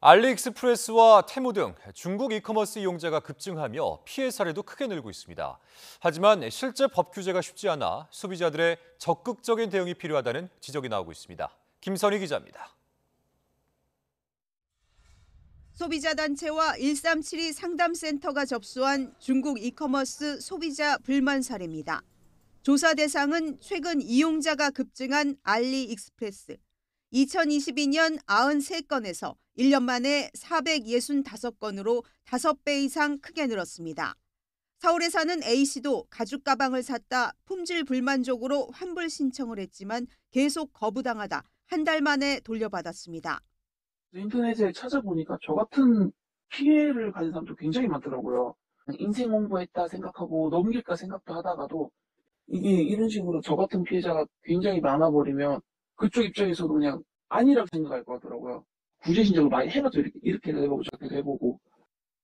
알리익스프레스와 테무 등 중국 이커머스 이용자가 급증하며 피해 사례도 크게 늘고 있습니다. 하지만 실제 법 규제가 쉽지 않아 소비자들의 적극적인 대응이 필요하다는 지적이 나오고 있습니다. 김선희 기자입니다. 소비자단체와 1372 상담센터가 접수한 중국 이커머스 소비자 불만 사례입니다. 조사 대상은 최근 이용자가 급증한 알리익스프레스. 2022년 93건에서 1년 만에 465건으로 5배 이상 크게 늘었습니다. 서울에 사는 A씨도 가죽 가방을 샀다 품질 불만족으로 환불 신청을 했지만 계속 거부당하다 한 달 만에 돌려받았습니다. 인터넷에 찾아보니까 저 같은 피해를 가진 사람도 굉장히 많더라고요. 인생 홍보했다 생각하고 넘길까 생각도 하다가도 이게 이런 식으로 저 같은 피해자가 굉장히 많아버리면 그쪽 입장에서도 그냥 아니라고 생각할 것 같더라고요. 구제 신청을 많이 해봐도 이렇게도 해보고 저렇게도 해보고.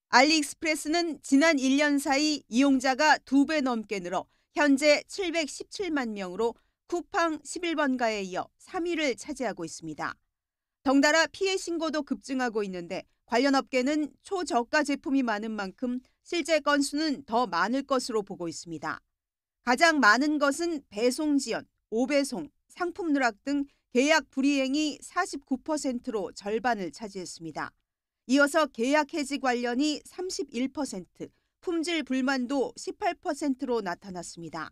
알리익스프레스는 지난 1년 사이 이용자가 2배 넘게 늘어 현재 717만 명으로 쿠팡 11번가에 이어 3위를 차지하고 있습니다. 덩달아 피해 신고도 급증하고 있는데 관련 업계는 초저가 제품이 많은 만큼 실제 건수는 더 많을 것으로 보고 있습니다. 가장 많은 것은 배송 지연, 오배송, 상품 누락 등 계약 불이행이 49%로 절반을 차지했습니다. 이어서 계약 해지 관련이 31%, 품질 불만도 18%로 나타났습니다.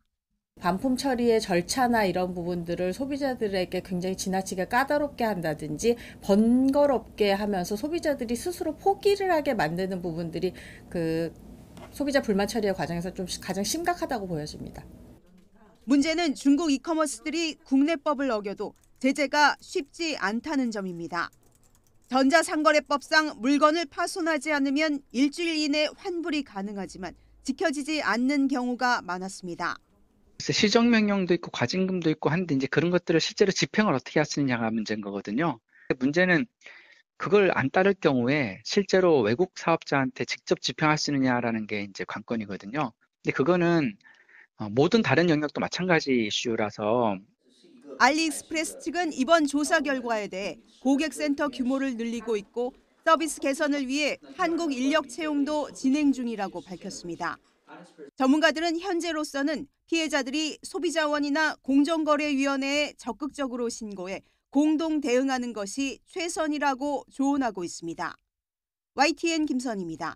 반품 처리의 절차나 이런 부분들을 소비자들에게 굉장히 지나치게 까다롭게 한다든지 번거롭게 하면서 소비자들이 스스로 포기를 하게 만드는 부분들이 그 소비자 불만 처리의 과정에서 좀 가장 심각하다고 보여집니다. 문제는 중국 이커머스들이 국내법을 어겨도 제재가 쉽지 않다는 점입니다. 전자상거래법상 물건을 파손하지 않으면 일주일 이내 환불이 가능하지만 지켜지지 않는 경우가 많았습니다. 시정명령도 있고 과징금도 있고 한데 이제 그런 것들을 실제로 집행을 어떻게 할 수 있느냐가 문제인 거거든요. 문제는 그걸 안 따를 경우에 실제로 외국 사업자한테 직접 집행할 수 있느냐라는 게 이제 관건이거든요. 근데 그거는 모든 다른 영역도 마찬가지 이슈라서. 알리익스프레스 측은 이번 조사 결과에 대해 고객센터 규모를 늘리고 있고 서비스 개선을 위해 한국 인력 채용도 진행 중이라고 밝혔습니다. 전문가들은 현재로서는 피해자들이 소비자원이나 공정거래위원회에 적극적으로 신고해 공동 대응하는 것이 최선이라고 조언하고 있습니다. YTN 김선희입니다.